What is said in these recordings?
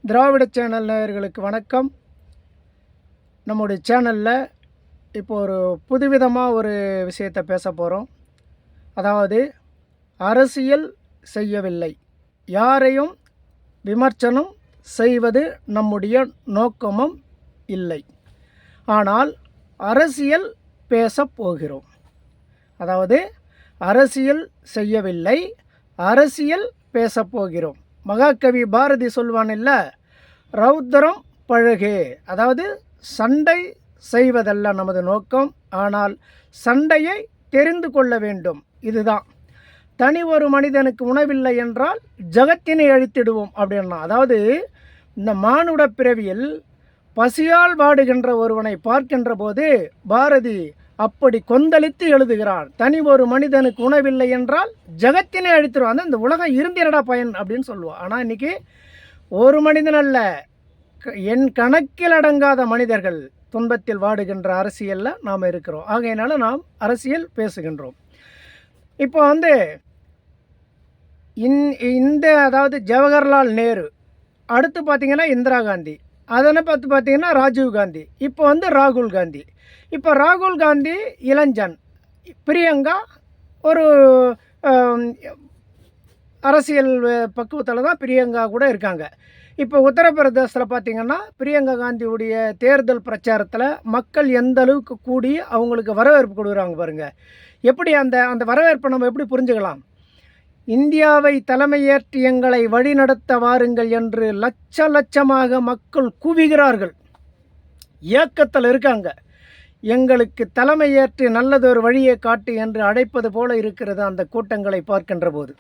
திராவிட channel நேயர்களுக்கு வணக்கம். நம்முடைய சேனலில் இப்போ ஒரு புதுவிதமாக ஒரு விஷயத்தை பேச போகிறோம். அதாவது அரசியல் செய்யவில்லை, யாரையும் விமர்சனம் செய்வது நம்முடைய நோக்கமும் இல்லை. ஆனால் அரசியல் பேசப் போகிறோம். அதாவது அரசியல் செய்யவில்லை, அரசியல் பேசப் போகிறோம். மகாகவி பாரதி சொல்வான் இல்லை, ரௌத்ரம் பழகு. அதாவது சண்டை செய்வதல்ல நமது நோக்கம், ஆனால் சண்டையை தெரிந்து கொள்ள வேண்டும். இதுதான். தனி ஒரு மனிதனுக்கு உணவில்லை என்றால் ஜகத்தினை அழித்திடுவோம் அப்படின்னா, அதாவது இந்த மானுட பிறவியில் பசியால் வாடுகின்ற ஒருவனை பார்க்கின்ற போது பாரதி அப்படி கொந்தளித்து எழுதுகிறான். தனி ஒரு மனிதனுக்கு உணவில்லை என்றால் ஜகத்தினை அழித்திடுவான். அந்த இந்த உலகம் இருந்திரடா பயன் அப்படின்னு சொல்லுவான். ஆனால் இன்றைக்கி ஒரு மனிதன் அல்ல, என் கணக்கில் அடங்காத மனிதர்கள் துன்பத்தில் வாடுகின்ற அரசியலில் நாம் இருக்கிறோம். ஆகையினால நாம் அரசியல் பேசுகின்றோம். இப்போ இந்த அதாவது ஜவஹர்லால் நேரு, அடுத்து பார்த்திங்கன்னா இந்திரா காந்தி, அதனை பார்த்து பார்த்திங்கன்னா ராஜீவ் காந்தி, இப்போ ராகுல் காந்தி. இப்போ ராகுல் காந்தி இளைஞன், பிரியங்கா ஒரு அரசியல் பக்குவத்தில் தான் பிரியங்கா கூட இருக்காங்க. இப்போ உத்தரப்பிரதேசத்தில் பார்த்திங்கன்னா பிரியங்கா காந்தியுடைய தேர்தல் பிரச்சாரத்தில் மக்கள் எந்த அளவுக்கு கூடி அவங்களுக்கு வரவேற்பு கொடுக்குறாங்க பாருங்கள். எப்படி அந்த வரவேற்பை நம்ம எப்படி புரிஞ்சுக்கலாம்? இந்தியாவை தலைமையேற்று எங்களை வழிநடத்த வாருங்கள் என்று லட்சமாக மக்கள் குவிகிறார்கள், இயக்கத்தில் இருக்காங்க. எங்களுக்கு தலைமையேற்று நல்லதொரு வழியை காட்டு என்று அழைப்பது போல இருக்கிறது அந்த கூட்டங்களை பார்க்கின்ற போது.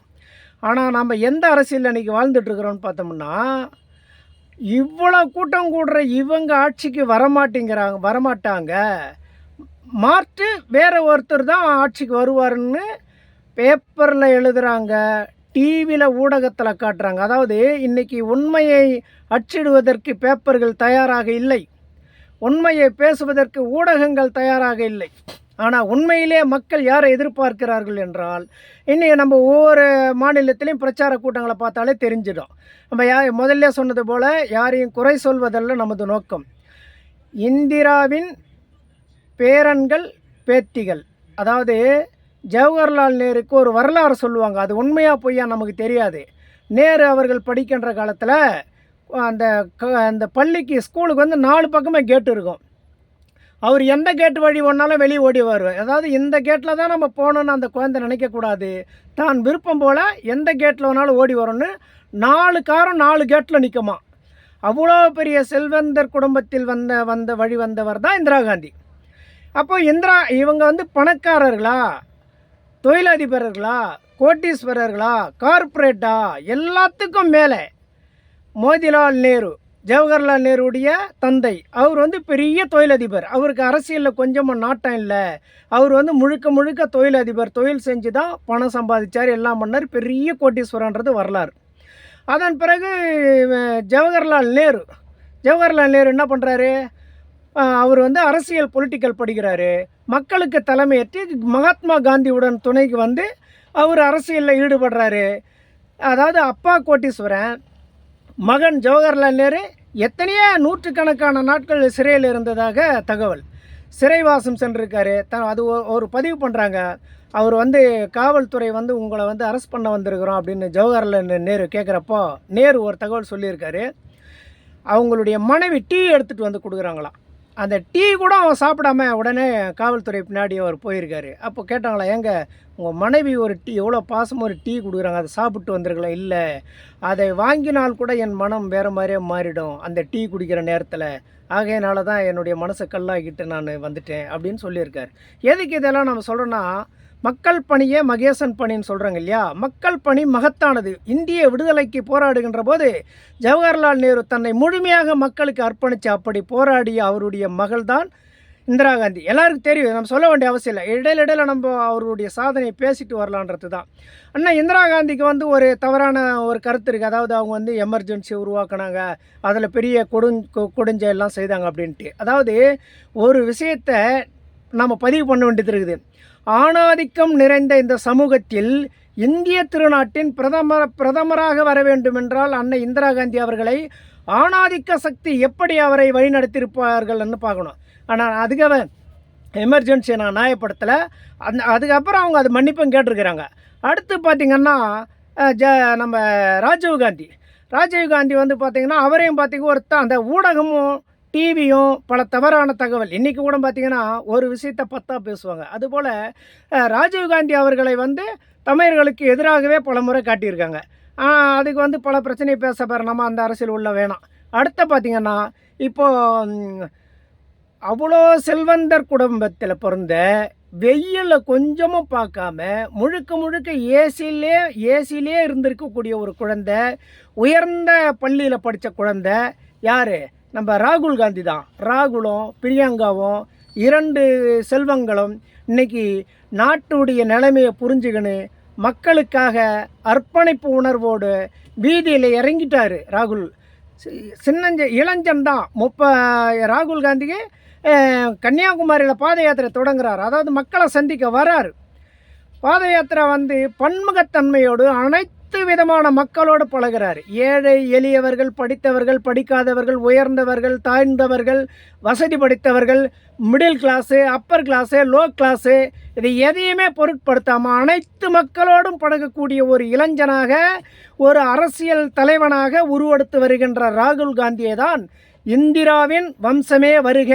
ஆனால் நம்ம எந்த அரசியல் அன்றைக்கி வாழ்ந்துட்டுருக்குறோன்னு பார்த்தோம்னா, இவ்வளோ கூட்டம் கூடுற இவங்க ஆட்சிக்கு வரமாட்டாங்க, மாற்று வேறு ஒருத்தர் தான் ஆட்சிக்கு வருவார்னு பேப்பரில் எழுதுகிறாங்க, டிவியில் ஊடகத்தில் காட்டுறாங்க. அதாவது இன்றைக்கி உண்மையை அச்சிடுவதற்கு பேப்பர்கள் தயாராக இல்லை, உண்மையை பேசுவதற்கு ஊடகங்கள் தயாராக இல்லை. ஆனால் உண்மையிலே மக்கள் யாரை எதிர்பார்க்கிறார்கள் என்றால், இன்றைக்கி நம்ம ஒவ்வொரு மாநிலத்திலையும் பிரச்சார கூட்டங்களை பார்த்தாலே தெரிஞ்சிடும். நம்ம முதல்ல சொன்னது போல் யாரையும் குறை சொல்வதல்ல நமது நோக்கம். இந்திராவின் பேரன்கள் பேத்திகள், அதாவது ஜவஹர்லால் நேருக்கு ஒரு வரலாறு சொல்லுவாங்க, அது உண்மையாக பொய்யா நமக்கு தெரியாது. நேரு அவர்கள் படிக்கின்ற காலத்தில் அந்த பள்ளிக்கு ஸ்கூலுக்கு 4 பக்கமே கேட்டு இருக்கும். அவர் எந்த கேட்டு வழி ஒன்றாலும் வெளியே ஓடி வருவார். அதாவது இந்த கேட்டில் தான் நம்ம போகணுன்னு அந்த குழந்தை நினைக்கக்கூடாது, தான் விருப்பம் போல் எந்த கேட்டில் வேணாலும் ஓடி வரணும்னு 4 காரும் 4 கேட்டில் நிற்குமா. அவ்வளோ பெரிய செல்வந்தர் குடும்பத்தில் வழி வந்தவர் தான் இந்திரா காந்தி. அப்போ இவங்க பணக்காரர்களா, தொழிலதிபர்களா, கோட்டீஸ்வரர்களா, கார்ப்பரேட்டா, எல்லாத்துக்கும் மேலே மோதிலால் நேரு, ஜவஹர்லால் நேருடைய தந்தை, அவர் பெரிய தொழிலதிபர். அவருக்கு அரசியலில் கொஞ்சமும் நாட்டம் இல்லை. அவர் முழுக்க தொழிலதிபர், தொழில் செஞ்சு தான் பணம் சம்பாதிச்சார், எல்லாம் பண்ணார், பெரிய கோட்டீஸ்வரன்றது வரலாறு. அதன் பிறகு ஜவஹர்லால் நேரு என்ன பண்ணுறாரு? அவர் அரசியல் பொலிட்டிக்கல் படிக்கிறாரு, மக்களுக்கு தலைமையேற்று மகாத்மா காந்தியுடன் துணைக்கு அவர் அரசியலில் ஈடுபடுறாரு. அதாவது அப்பா கோட்டீஸ்வரன், மகன் ஜவஹர்லால் நேரு எத்தனையோ நூற்றுக்கணக்கான நாட்கள் சிறையில் இருந்ததாக தகவல். சிறைவாசம் சென்றிருக்காரு. அது ஒரு பதிவு பண்ணுறாங்க. அவர் காவல்துறை உங்களை அரெஸ்ட் பண்ண வந்திருக்கிறோம் அப்படின்னு ஜவஹர்லால் நேரு கேட்குறப்போ நேரு ஒரு தகவல் சொல்லியிருக்காரு. அவங்களுடைய மனைவி டீ எடுத்துகிட்டு கொடுக்குறாங்களாம். அந்த டீ கூட அவன் சாப்பிடாம உடனே காவல்துறை பின்னாடி அவர் போயிருக்காரு. அப்போ கேட்டாங்களா, ஏங்க உங்கள் மனைவி ஒரு டீ எவ்வளோ பாசமாக ஒரு டீ கொடுக்குறாங்க, அதை சாப்பிட்டு வந்திருக்கலாம். இல்லை, அதை வாங்கினால் கூட என் மனம் வேறு மாதிரியே மாறிடும் அந்த டீ குடிக்கிற நேரத்தில், ஆகையினால தான் என்னுடைய மனசை கல்லாக்கிட்டு நான் வந்துட்டேன் அப்படின்னு சொல்லியிருக்காரு. எதுக்கு இதெல்லாம் நம்ம சொல்கிறோன்னா, மக்கள் பணியே மகேசன் பணின்னு சொல்கிறாங்க இல்லையா, மக்கள் பணி மகத்தானது. இந்திய விடுதலைக்கு போராடுகின்ற போது ஜவஹர்லால் நேரு தன்னை முழுமையாக மக்களுக்கு அர்ப்பணித்து அப்படி போராடிய அவருடைய மகள் தான் இந்திரா காந்தி. எல்லாருக்கும் தெரியும், நம்ம சொல்ல வேண்டிய அவசியம் இல்லை. இடையில நம்ம அவருடைய சாதனையை பேசிட்டு வரலான்றது தான். ஆனால் இந்திரா காந்திக்கு ஒரு தவறான ஒரு கருத்து இருக்குது. அதாவது அவங்க எமர்ஜென்சி உருவாக்குனாங்க, அதில் பெரிய கொடுஞ்செல்லாம் செய்தாங்க அப்படின்ட்டு. அதாவது ஒரு விஷயத்தை நம்ம பதிவு பண்ண வேண்டியது இருக்குது. ஆணாதிக்கம் நிறைந்த இந்த சமூகத்தில் இந்திய திருநாட்டின் பிரதமராக வர வேண்டுமென்றால் அன்னை இந்திரா காந்தி அவர்களை ஆணாதிக்க சக்தி எப்படி அவரை வழிநடத்தியிருப்பார்கள்னு பார்க்கணும். ஆனால் அதுக்காக எமர்ஜென்சியை நான் நியாயப்படுத்தலை. அதுக்கப்புறம் அவங்க அது மன்னிப்பும் கேட்டிருக்கிறாங்க. அடுத்து பார்த்திங்கன்னா நம்ம ராஜீவ்காந்தி வந்து பார்த்திங்கன்னா அவரையும் பார்த்திங்கன்னா அந்த ஊடகமும் டிவியும் பல தவறான தகவல் இன்றைக்கி கூட பார்த்திங்கன்னா ஒரு விஷயத்தை பத்தா பேசுவாங்க. அதுபோல் ராஜீவ்காந்தி அவர்களை வந்து தமிழர்களுக்கு எதிராகவே பல முறை காட்டியிருக்காங்க. அதுக்கு வந்து பல பிரச்சனையை பேச நம்ம அந்த அரசியல் உள்ள வேணாம். அடுத்த பார்த்திங்கன்னா இப்போது அவ்வளோ செல்வந்தர் குடும்பத்தில் பிறந்த வெயிலில் கொஞ்சமும் பார்க்காம முழுக்க ஏசிலே இருந்திருக்கக்கூடிய ஒரு குழந்தை, உயர்ந்த பள்ளியில் படித்த குழந்தை யார்? நம்ம ராகுல் காந்தி தான். ராகுலும் பிரியங்காவும் 2 செல்வங்களும் இன்றைக்கி நாட்டுடைய நிலைமையை புரிஞ்சுக்கின்னு மக்களுக்காக அர்ப்பணிப்பு உணர்வோடு வீதியில் இறங்கிட்டார் ராகுல். இளைஞன் தான். ராகுல் காந்திக்கு கன்னியாகுமரியில் பாத யாத்திரை தொடங்குறார். அதாவது மக்களை சந்திக்க வரார். பாத யாத்திரை வந்து பன்முகத்தன்மையோடு அனைத்து விதமான மக்களோடு பழகிறார். ஏழை எளியவர்கள், படித்தவர்கள், படிக்காதவர்கள், உயர்ந்தவர்கள், தாழ்ந்தவர்கள், வசதி படைத்தவர்கள், middle class, upper class, low class, இது எதையுமே பொருட்படுத்தாமல் அனைத்து மக்களோடும் பழகக்கூடிய ஒரு இளைஞனாக, ஒரு அரசியல் தலைவனாக உருவெடுத்து வருகின்ற ராகுல் காந்தியை தான் இந்திராவின் வம்சமே வருக,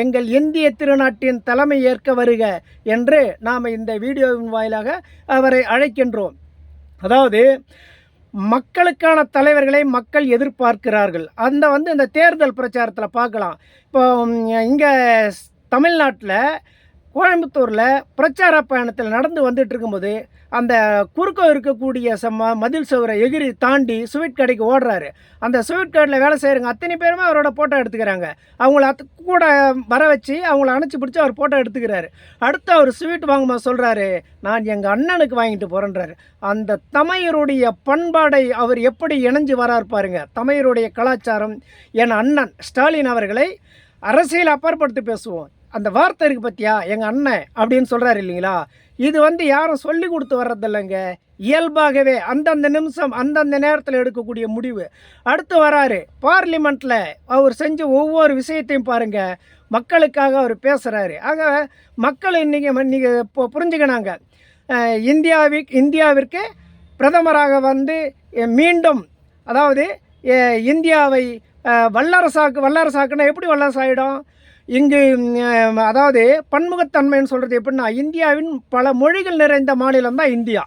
எங்கள் இந்திய திருநாட்டின் தலைமை ஏற்க வருக என்று நாம் இந்த வீடியோவின் வாயிலாக அவரை அழைக்கின்றோம். அதாவது மக்களுக்கான தலைவர்களை மக்கள் எதிர்பார்க்கிறார்கள். இந்த தேர்தல் பிரச்சாரத்தில் பார்க்கலாம். இப்போ இங்கே தமிழ்நாட்டில் கோயம்புத்தூரில் பிரச்சார பயணத்தில் நடந்து வந்துட்டு இருக்கும்போது அந்த குறுக்க இருக்கக்கூடிய மதில் சுவரை எகிரி தாண்டி ஸ்வீட் கடைக்கு ஓடுறாரு. அந்த ஸ்வீட் கடையில் வேலை செய்கிறவங்க அத்தனை பேருமே அவரோட ஃபோட்டோ எடுத்துக்கிறாங்க. அவங்கள கூட வர வச்சு அவங்கள அணைச்சி பிடிச்சி அவர் ஃபோட்டோ எடுத்துக்கிறாரு. அடுத்து அவர் ஸ்வீட் வாங்கும்போது சொல்கிறாரு, நான் எங்கள் அண்ணனுக்கு வாங்கிட்டு போகிறேன்றாரு. அந்த தமிழருடைய பண்பாடை அவர் எப்படி இணைஞ்சு வரார் பாருங்க. தமிழருடைய கலாச்சாரம். என் அண்ணன் ஸ்டாலின் அவர்களை அரசியல் அப்பாற்படுத்தி பேசுவோம். அந்த வார்த்தை இருக்குது பற்றியா, எங்கள் அண்ணன் அப்படின்னு சொல்கிறாரு இல்லைங்களா? இது யாரும் சொல்லி கொடுத்து வர்றதில்லைங்க. இயல்பாகவே அந்தந்த நிமிஷம் அந்தந்த நேரத்தில் எடுக்கக்கூடிய முடிவு. அடுத்து வராரு பார்லிமெண்ட்டில் அவர் செஞ்ச ஒவ்வொரு விஷயத்தையும் பாருங்கள். மக்களுக்காக அவர் பேசுகிறாரு. ஆக மக்கள் இன்றைக்கி இப்போ புரிஞ்சுக்கினாங்க. இந்தியாவிற்கு பிரதமராக மீண்டும், அதாவது இந்தியாவை வல்லரசாக்குன்னா எப்படி வல்லரசாயிடும்? இங்கு அதாவது பன்முகத்தன்மைன்னு சொல்கிறது எப்படின்னா, இந்தியாவின் பல மொழிகள் நிறைந்த மாநிலம் தான் இந்தியா.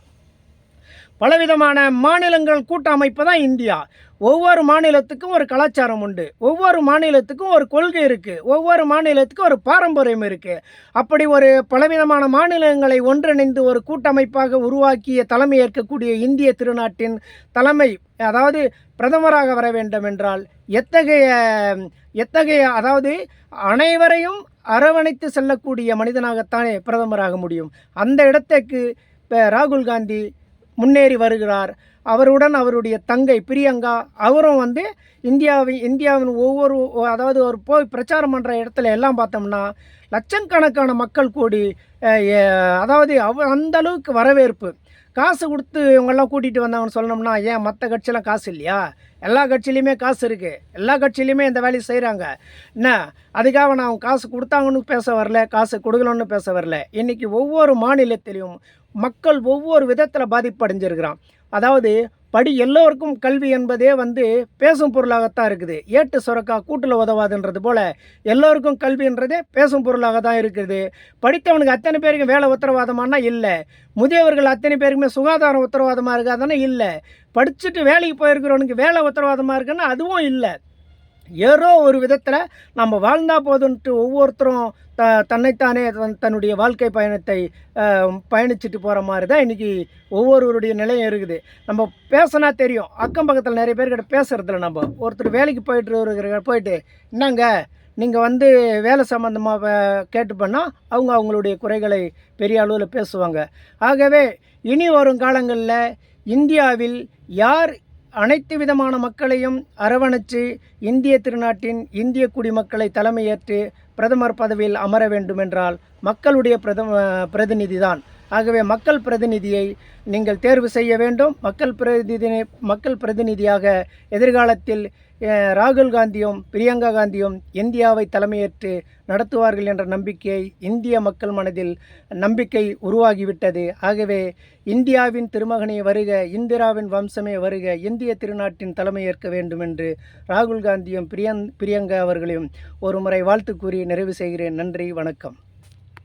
பலவிதமான மாநிலங்கள் கூட்டமைப்பு தான் இந்தியா. ஒவ்வொரு மாநிலத்துக்கும் ஒரு கலாச்சாரம் உண்டு, ஒவ்வொரு மாநிலத்துக்கும் ஒரு கொள்கை இருக்குது, ஒவ்வொரு மாநிலத்துக்கும் ஒரு பாரம்பரியம் இருக்குது. அப்படி ஒரு பலவிதமான மாநிலங்களை ஒன்றிணைந்து ஒரு கூட்டமைப்பாக உருவாக்கிய தலைமை ஏற்கக்கூடிய இந்திய திருநாட்டின் தலைமை, அதாவது பிரதமராக வர வேண்டும் என்றால் எத்தகைய அதாவது அனைவரையும் அரவணைத்து செல்லக்கூடிய மனிதனாகத்தானே பிரதமராக முடியும். அந்த இடத்துக்கு இப்போ ராகுல் காந்தி முன்னேறி வருகிறார். அவருடன் அவருடைய தங்கை பிரியங்கா அவரும் இந்தியாவின் ஒவ்வொரு, அதாவது ஒரு போய் பிரச்சாரம் பண்ணுற இடத்துல எல்லாம் பார்த்தோம்னா லட்சக்கணக்கான மக்கள் கூடி, அதாவது அந்த அளவுக்கு வரவேற்பு. காசு கொடுத்து இவங்கெல்லாம் கூட்டிகிட்டு வந்தாங்கன்னு சொன்னோம்னா, ஏன் மற்ற கட்சியெல்லாம் காசு இல்லையா? எல்லா கட்சியிலையுமே காசு இருக்குது, எல்லா கட்சியிலையுமே இந்த வேலையை செய்கிறாங்க. என்ன அதுக்காக நான் காசு கொடுத்தாங்கன்னு பேச வரல, காசு கொடுக்கலன்னு பேச வரல. இன்றைக்கி ஒவ்வொரு மாநிலத்திலையும் மக்கள் ஒவ்வொரு விதத்தில் பாதிப்படைஞ்சிருக்கிறான். அதாவது எல்லோருக்கும் கல்வி என்பதே பேசும் பொருளாகத்தான் இருக்குது. ஏட்டு சுரக்கா கூட்டில் உதவாதுன்றது போல் எல்லோருக்கும் கல்வின்றதே பேசும் பொருளாக தான் இருக்குது. படித்தவனுக்கு அத்தனை பேருக்கும் வேலை உத்தரவாதமானா இல்லை. முதியவர்கள் அத்தனை பேருக்குமே சுகாதாரம் உத்தரவாதமாக இருக்காதுன்னா இல்லை. படிச்சுட்டு வேலைக்கு போயிருக்கிறவனுக்கு வேலை உத்தரவாதமாக இருக்குன்னா அதுவும் இல்லை. ஏதோ ஒரு விதத்தில் நம்ம வாழ்ந்தால் போதுன்ட்டு ஒவ்வொருத்தரும் தன்னைத்தானே தன்னுடைய வாழ்க்கை பயணத்தை பயணிச்சுட்டு போகிற மாதிரி தான் இன்றைக்கி ஒவ்வொருவருடைய நிலையம் இருக்குது. நம்ம பேசினா தெரியும், அக்கம் பக்கத்தில் நிறைய பேர்கிட்ட பேசுகிறதில்ல. நம்ம ஒருத்தர் வேலைக்கு போயிட்டு என்னங்க நீங்கள் வேலை சம்மந்தமாக கேட்டு பண்ணால் அவங்களுடைய குறைகளை பெரிய அளவில் பேசுவாங்க. ஆகவே இனி வரும் காலங்களில் இந்தியாவில் யார் அனைத்து விதமான மக்களையும் அரவணைச்சு இந்திய திருநாட்டின் இந்திய குடிமக்களை தலைமையேற்று பிரதமர் பதவியில் அமர வேண்டுமென்றால் மக்களுடைய பிரதிநிதி தான். ஆகவே மக்கள் பிரதிநிதியை நீங்கள் தேர்வு செய்ய வேண்டும். மக்கள் பிரதிநிதியாக எதிர்காலத்தில் ராகுல் காந்தியும் பிரியங்கா காந்தியும் இந்தியாவை தலைமையேற்று நடத்துவார்கள் என்ற நம்பிக்கையை இந்திய மக்கள் மனதில் நம்பிக்கை உருவாகிவிட்டது. ஆகவே இந்தியாவின் திருமகனே வருக, இந்திராவின் வம்சமே வருக, இந்திய திருநாட்டின் தலைமையேற்க வேண்டும் என்று ராகுல் காந்தியும் பிரியங்கா அவர்களையும் ஒரு முறை வாழ்த்து கூறி நிறைவு செய்கிறேன். நன்றி, வணக்கம்.